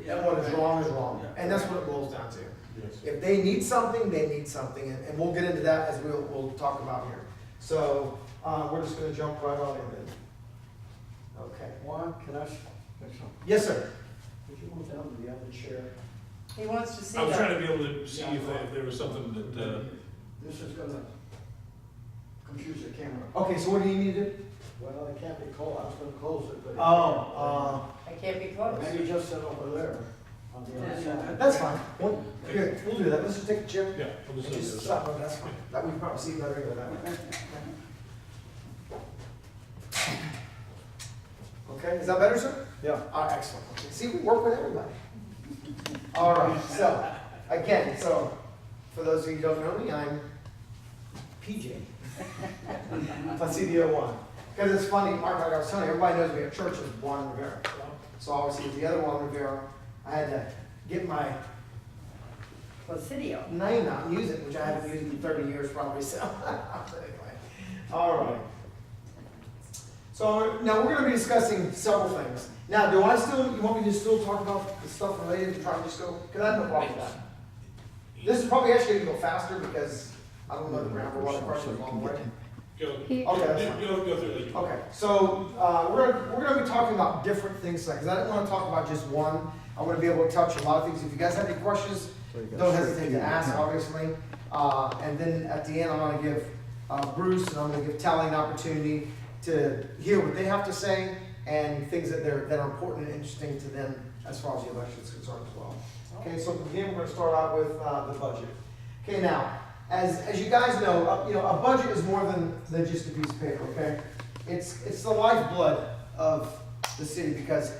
and what is wrong is wrong. And that's what it boils down to. If they need something, they need something, and we'll get into that as we'll talk about here. So, we're just gonna jump right on in then. Okay. Juan, can I say something? Yes, sir. Could you move down to the other chair? He wants to see I was that. trying to be able to see if there was something that, This is gonna confuse the camera. Okay, so what do you need to do? Well, it can't be closed, I was gonna close it, but. I can't be close. Maybe just sit over there on the other side. That's fine. Here, we'll do that. Let's just take a chair. yeah. I'll And just- just stop, that's fine. That we can probably see better that way. Okay, is that better, sir? Yeah. All right, excellent. Okay. See, we work with everybody. All right, so, again, for those of you who don't know me, I'm PJ. Placidio 1. Because it's funny, Mark, like I was telling you, everybody knows me at church as Juan Rivera. So obviously, the other Juan Rivera, I had to get my Placidio. name out and use it, which I haven't used in 30 years probably, so. Anyway, all right. So now we're going to be discussing several things. Now, you want me to still talk about the stuff related to trying to just go, because I have no problem with that. This is probably actually going to go faster because I don't know the grammar, what the questions along the way. Go, Okay, that's fine. go through it. Okay, so we're going to be talking about different things tonight, because I didn't want to talk about just one. I want to be able to touch a lot of things. If you guys have any questions, don't hesitate to ask, obviously. And then at the end, I'm going to give Bruce and I'm going to give Tally an opportunity to hear what they have to say and things that are important and interesting to them as far as the election is concerned as well. Okay, so again, we're going to start out with the budget. Okay, now, as you guys know, a budget is more than just a piece of paper. Okay, it's the lifeblood of the city because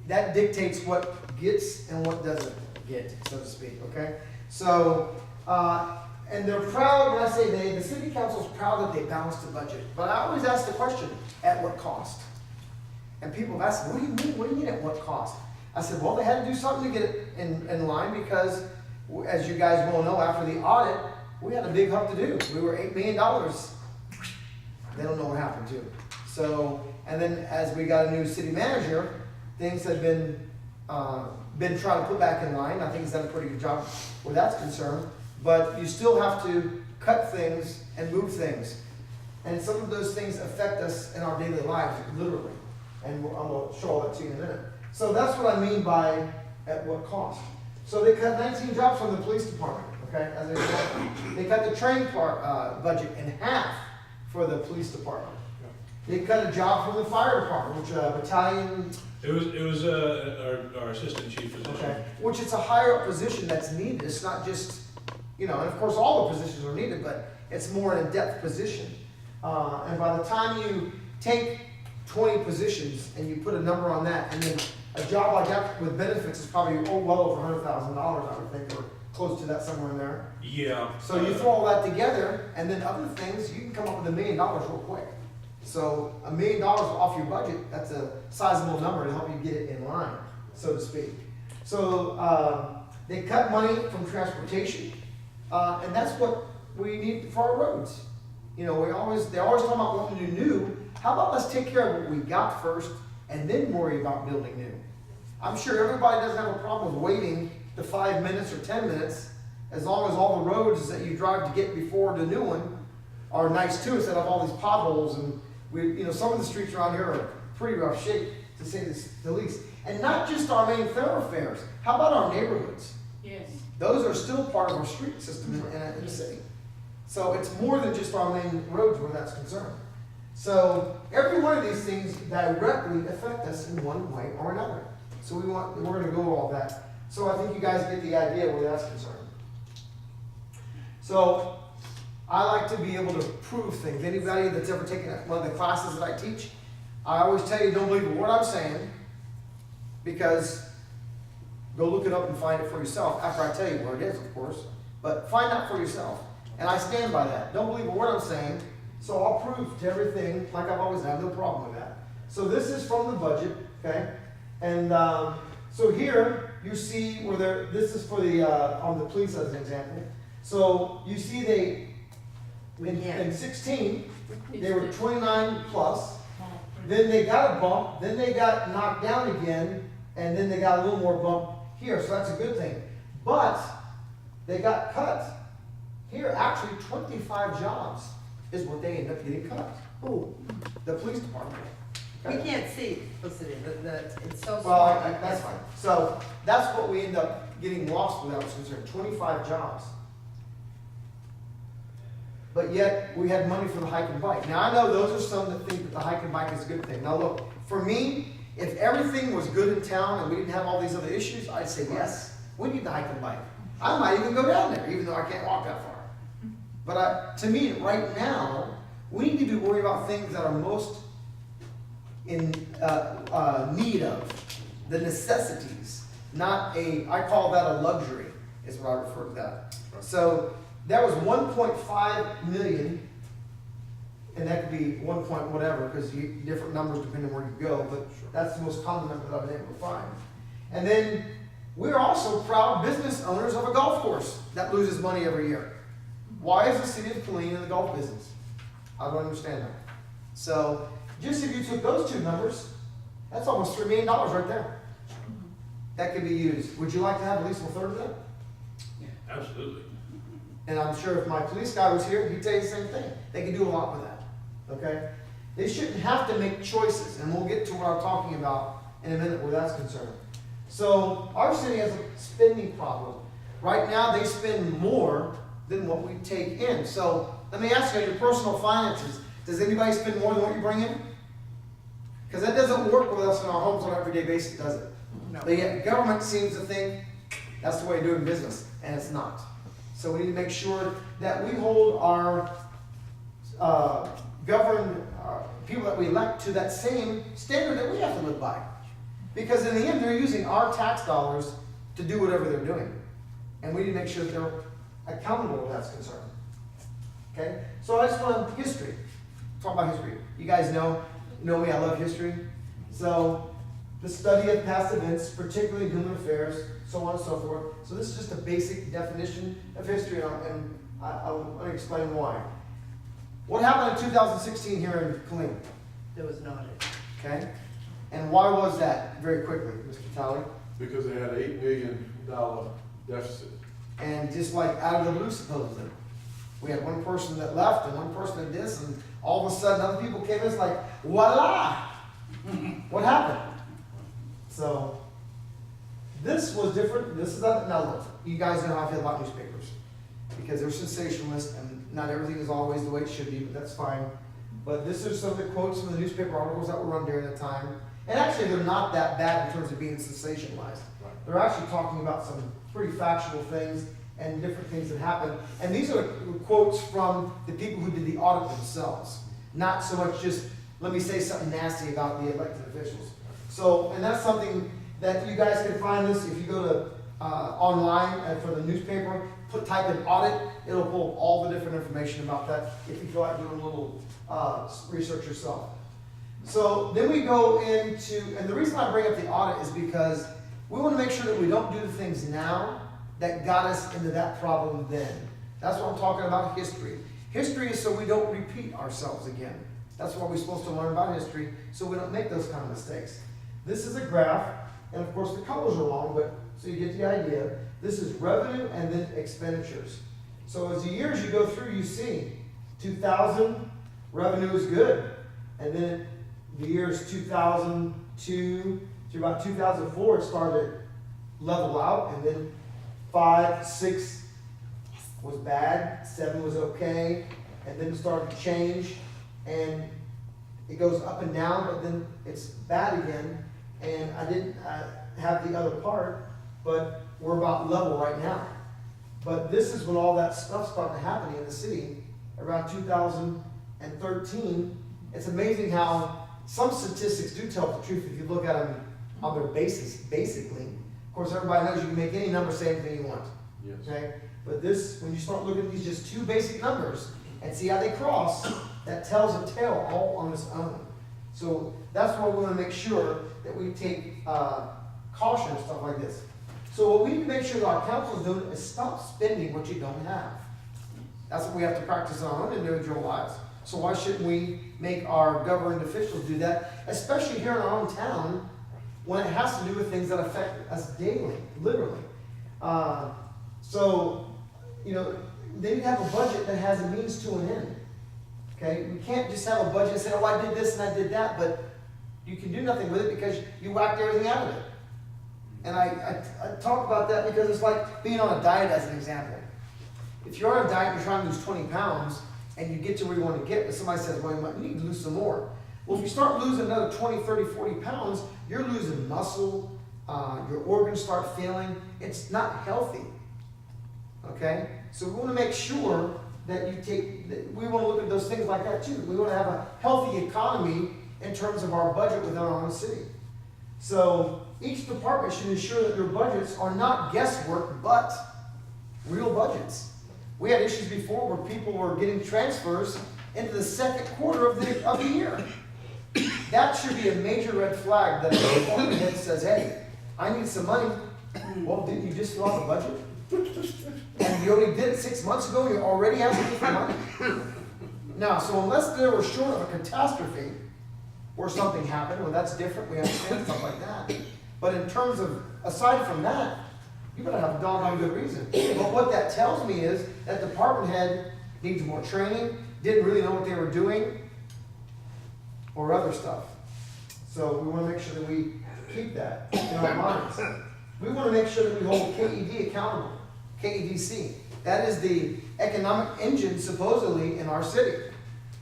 that dictates what gets and what doesn't get, so to speak. Okay, so and they're proud. When I say they, the city council is proud that they balanced the budget. But I always ask the question: at what cost? And people have asked, "What do you mean? What do you mean at what cost?" I said, "Well, they had to do something to get it in line because, as you guys will know, after the audit, we had a big hump to do. We were $8 million. They don't know what happened to. So, and then as we got a new city manager, things have been trying to put back in line. I think he's done a pretty good job where that's concerned. But you still have to cut things and move things. And some of those things affect us in our daily lives, literally. And I'm going to show all that to you in a minute. So that's what I mean by at what cost. So they cut 19 jobs from the police department, okay, as an example. They cut the train budget in half for the police department. They cut a job from the fire department, which battalion. It was our assistant chief position. Okay, which it's a higher up position that's needed. It's not just, and of course all the positions are needed, but it's more an in-depth position. And by the time you take 20 positions and you put a number on that, and then a job like that with benefits is probably well over $100,000, I would think, or close to that somewhere in there. Yeah. So you throw all that together, and then other things, you can come up with $1 million real quick. So $1 million off your budget, that's a sizable number to help you get it in line, so to speak. So they cut money from transportation, and that's what we need for our roads. They're always talking about wanting to do new. How about let's take care of what we got first, and then worry about building new. I'm sure everybody doesn't have a problem with waiting the 5 minutes or 10 minutes, as long as all the roads that you drive to get before the new one are nice too, instead of all these potholes. And some of the streets around here are pretty rough shape, to say the least. And not just our main thoroughfares. How about our neighborhoods? Yes. Those are still part of our street system in the city. So it's more than just our main roads where that's concerned. So every one of these things directly affect us in one way or another. So we're going to go over all that. So I think you guys get the idea where that's concerned. So I like to be able to prove things. Anybody that's ever taken one of the classes that I teach, I always tell you, don't believe a word I'm saying, because go look it up and find it for yourself after I tell you where it is, of course. But find out for yourself. And I stand by that. Don't believe a word I'm saying. So I'll prove to everything like I've always had, no problem with that. So this is from the budget, okay? And so here you see where this is for the on the police as an example. So you see in 16 they were 29 plus. Then they got a bump. Then they got knocked down again, and then they got a little more bump here, so that's a good thing. But they got cut here, actually 25 jobs is what they end up getting cut. Ooh, The police department. we can't see, Placidio, it's so Well, small. that's fine. So that's what we end up getting lost without concern, 25 jobs. But yet, we had money for the hike and bike. Now, I know those are some that think that the hike and bike is a good thing. Now, look, for me, if everything was good in town and we didn't have all these other issues, I'd say, yes, we need the hike and bike. I might even go down there, even though I can't walk that far. But to me, right now, we need to be worried about things that are most in need of, the necessities, not I call that a luxury, is what I refer to that. So that was 1.5 million, and that could be 1 point whatever, because different numbers depending on where you go, but that's the most common number that I've been able to find. And then we're also proud business owners of a golf course that loses money every year. Why is the city of Killeen in the golf business? I don't understand that. So just if you took those two numbers, that's almost $3 million right there. That could be used. Would you like to have at least a third of that? Absolutely. And I'm sure if my police guy was here, he'd tell you the same thing. They could do a lot with that, okay? They shouldn't have to make choices, and we'll get to what I'm talking about in a minute where that's concerned. So our city has a spending problem. Right now, they spend more than what we take in. So let me ask you, your personal finances, does anybody spend more than what you bring in? Because that doesn't work with us in our homes on an everyday basis, does it? No. But yet government seems to think that's the way of doing business, and it's not. So we need to make sure that we hold our governed people that we elect to that same standard that we have to live by. Because in the end, they're using our tax dollars to do whatever they're doing. And we need to make sure that they're accountable where that's concerned. Okay? So I just want history. Talk about history. You guys know me, I love history. So the study of past events, particularly human affairs, so on and so forth. So this is just a basic definition of history, and I'll explain why. What happened in 2016 here in Killeen? There was an audit. Okay? And why was that, very quickly, Mr. Talley? Because they had $8 million deficit. And just like out of the blue, supposedly, we had one person that left and one person that this, and all of a sudden other people came in, it's like, voila! What happened? So, this was different. This is not, now look, you guys know how I feel about newspapers. Because they're sensationalist and not everything is always the way it should be, but that's fine. But this is some of the quotes from the newspaper articles that were run during the time. And actually, they're not that bad in terms of being sensationalized. They're actually talking about some pretty factual things and different things that happened. And these are quotes from the people who did the audit themselves. Not so much just, let me say something nasty about the elected officials. So, and that's something that you guys can find this if you go to online and for the newspaper, type in audit, it'll pull all the different information about that if you feel like doing a little research yourself. So then we go into, and the reason I bring up the audit is because we want to make sure that we don't do the things now that got us into that problem then. That's what I'm talking about, history. History is so we don't repeat ourselves again. That's why we're supposed to learn about history, so we don't make those kind of mistakes. This is a graph, and of course the colors are wrong, but so you get the idea. This is revenue and then expenditures. So as the years you go through, you see 2000, revenue is good. And then the years 2002 to about 2004, it started to level out. And then 5, 6 was bad, 7 was okay. And then it started to change. And it goes up and down, but then it's bad again. And I didn't have the other part, but we're about level right now. But this is when all that stuff started happening in the city around 2013. It's amazing how some statistics do tell the truth if you look at them on their basis, basically. Of course, everybody knows you can make any number say anything you want. Yes. Okay? But this, when you start looking at these just two basic numbers and see how they cross, that tells a tale all on its own. So that's why we want to make sure that we take caution and stuff like this. So what we need to make sure that our council is doing is stop spending what you don't have. That's what we have to practice in our own individual lives. So why shouldn't we make our governed officials do that, especially here in our own town, when it has to do with things that affect us daily, literally. So, you know, they need to have a budget that has a means to an end. Okay, we can't just have a budget and say, oh, I did this and I did that, but you can do nothing with it because you whacked everything out of it. And I talk about that because it's like being on a diet as an example. If you're on a diet and you're trying to lose 20 pounds and you get to where you want to get, but somebody says, well, you need to lose some more. Well, if you start losing another 20, 30, 40 pounds, you're losing muscle, your organs start failing. It's not healthy. Okay? So we want to make sure that we want to look at those things like that too. We want to have a healthy economy in terms of our budget within our own city. So each department should ensure that their budgets are not guesswork, but real budgets. We had issues before where people were getting transfers into the second quarter of the year. That should be a major red flag that a department head says, hey, I need some money. Well, didn't you just fill out the budget? And you only did it 6 months ago, and you're already asking for money? Now, so unless there was short of a catastrophe, or something happened, well, that's different, we understand stuff like that. But in terms of, aside from that, you better have a doggone good reason. But what that tells me is that department head needs more training, didn't really know what they were doing, or other stuff. So we want to make sure that we keep that in our minds. We want to make sure that we hold KED accountable, KEDC. That is the economic engine, supposedly, in our city.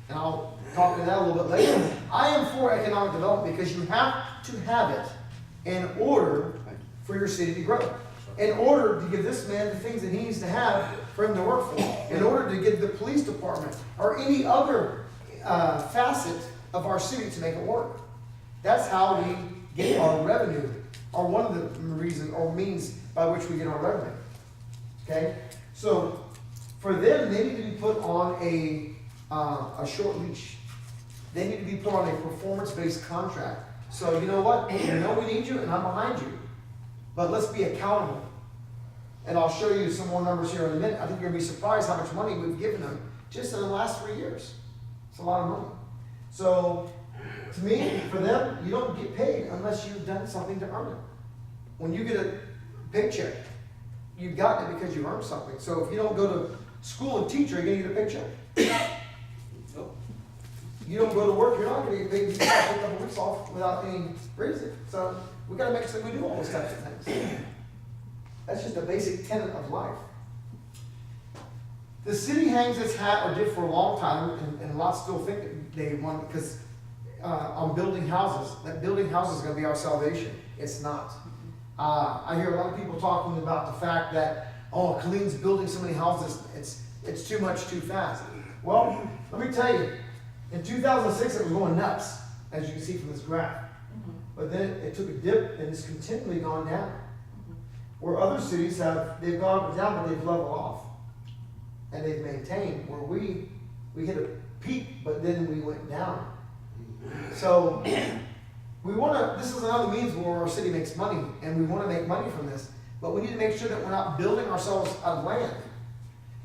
And I'll talk to that a little bit later. I am for economic development because you have to have it in order for your city to grow. In order to give this man the things that he needs to have for him to work for. In order to give the police department or any other facet of our city to make it work. That's how we get our revenue, or one of the reasons or means by which we get our revenue. Okay? So for them, they need to be put on a short leash. They need to be put on a performance-based contract. So you know what? You know we need you, and I'm behind you. But let's be accountable. And I'll show you some more numbers here in a minute. I think you're going to be surprised how much money we've given them just in the last 3 years. It's a lot of money. So to me, for them, you don't get paid unless you've done something to earn it. When you get a paycheck, you've gotten it because you earned something. So if you don't go to school and teach, are you going to get a paycheck? You don't go to work, you're not going to get paid. You take a couple weeks off without any reason. So we got to make sure we do all those types of things. That's just a basic tenet of life. The city hangs its hat, or did for a long time, and lots still think they want, because on building houses, that building houses is going to be our salvation. It's not. I hear a lot of people talking about the fact that, oh, Killeen's building so many houses, it's too much too fast. Well, let me tell you, in 2006 it was going nuts, as you can see from this graph. But then it took a dip and it's continually gone down. Where other cities they've gone down, but they've leveled off. And they've maintained, where we hit a peak, but then we went down. So this is another means where our city makes money, and we want to make money from this. But we need to make sure that we're not building ourselves out of land.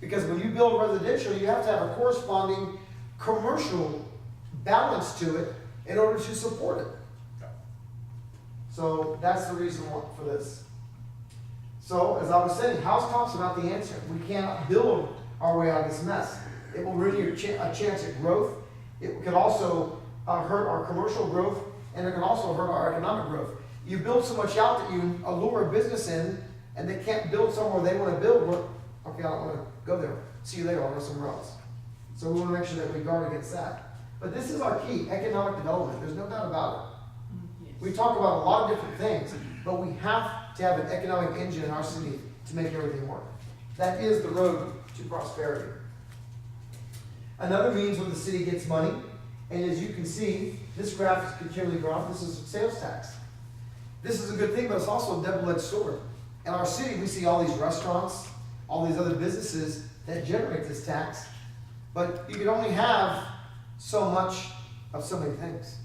Because when you build residential, you have to have a corresponding commercial balance to it in order to support it. So that's the reason for this. So as I was saying, housetops are not the answer. We cannot build our way out of this mess. It will ruin your a chance at growth. It could also hurt our commercial growth, and it can also hurt our economic growth. You build so much out that you allure a business in, and they can't build somewhere they want to build. Okay, I don't want to go there. See you later, I'll go somewhere else. So we want to make sure that we guard against that. But this is our key, economic development. There's no doubt about it. Yes. We talk about a lot of different things, but we have to have an economic engine in our city to make everything work. That is the road to prosperity. Another means where the city gets money, and as you can see, this graph is continually growing. This is sales tax. This is a good thing, but it's also a double-edged sword. In our city, we see all these restaurants, all these other businesses that generate this tax, but you can only have so much of so many things.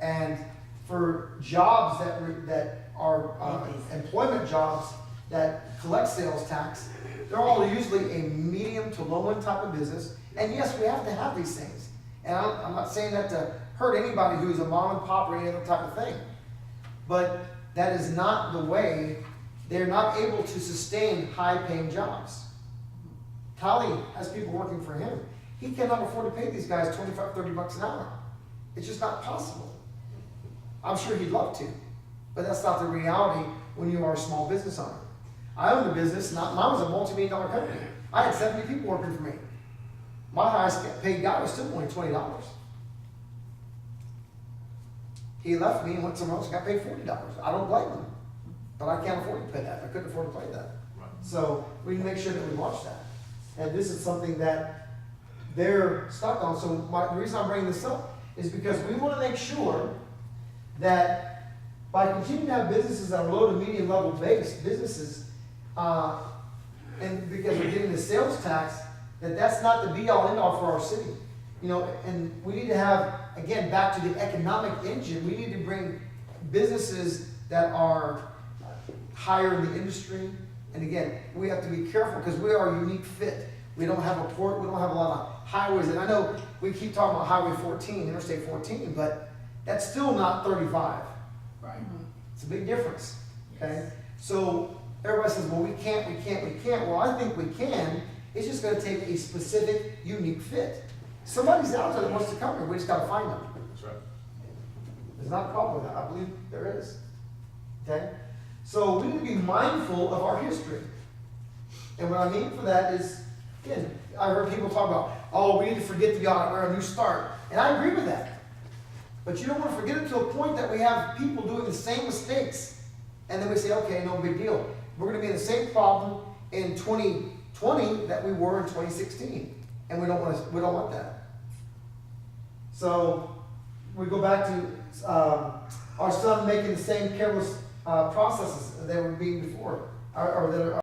And for jobs that are employment jobs that collect sales tax, they're all usually a medium to low-end type of business. And yes, we have to have these things. And I'm not saying that to hurt anybody who's a mom and pop or any other type of thing. but that is not the way, they're not able to sustain high-paying jobs. Tally has people working for him. He cannot afford to pay these guys 25, 30 bucks an hour. It's just not possible. I'm sure he'd love to, but that's not the reality when you are a small business owner. I owned a business, mine was a multi-million-dollar company. I had 70 people working for me. My highest paid guy was still only $20. He left me and went somewhere else and got paid $40. I don't blame him, but I can't afford to pay that. I couldn't afford to pay that. Right. So we need to make sure that we watch that. And this is something that they're stuck on. So the reason I'm bringing this up is because we want to make sure that by continuing to have businesses that are low to medium level based businesses, and because we're getting the sales tax, that's not the be all end all for our city. You know, and we need to have, again, back to the economic engine, we need to bring businesses that are higher in the industry. And again, we have to be careful because we are a unique fit. We don't have a port, we don't have a lot of highways. And I know we keep talking about Highway 14, Interstate 14, but that's still not 35. Right. It's a big difference, okay? So everybody says, well, we can't. Well, I think we can. It's just gonna take a specific, unique fit. Somebody's out there that wants to come here, we just gotta find them. That's right. There's not a problem with that, I believe there is, okay? So we need to be mindful of our history. And what I mean for that is, again, I heard people talk about, oh, we need to forget the audit, we're a new start. And I agree with that. But you don't want to forget it to a point that we have people doing the same mistakes. And then we say, okay, no big deal. We're going to be in the same problem in 2020 that we were in 2016. And we don't want that. So we go back to our son making the same careless processes that they were being before, or that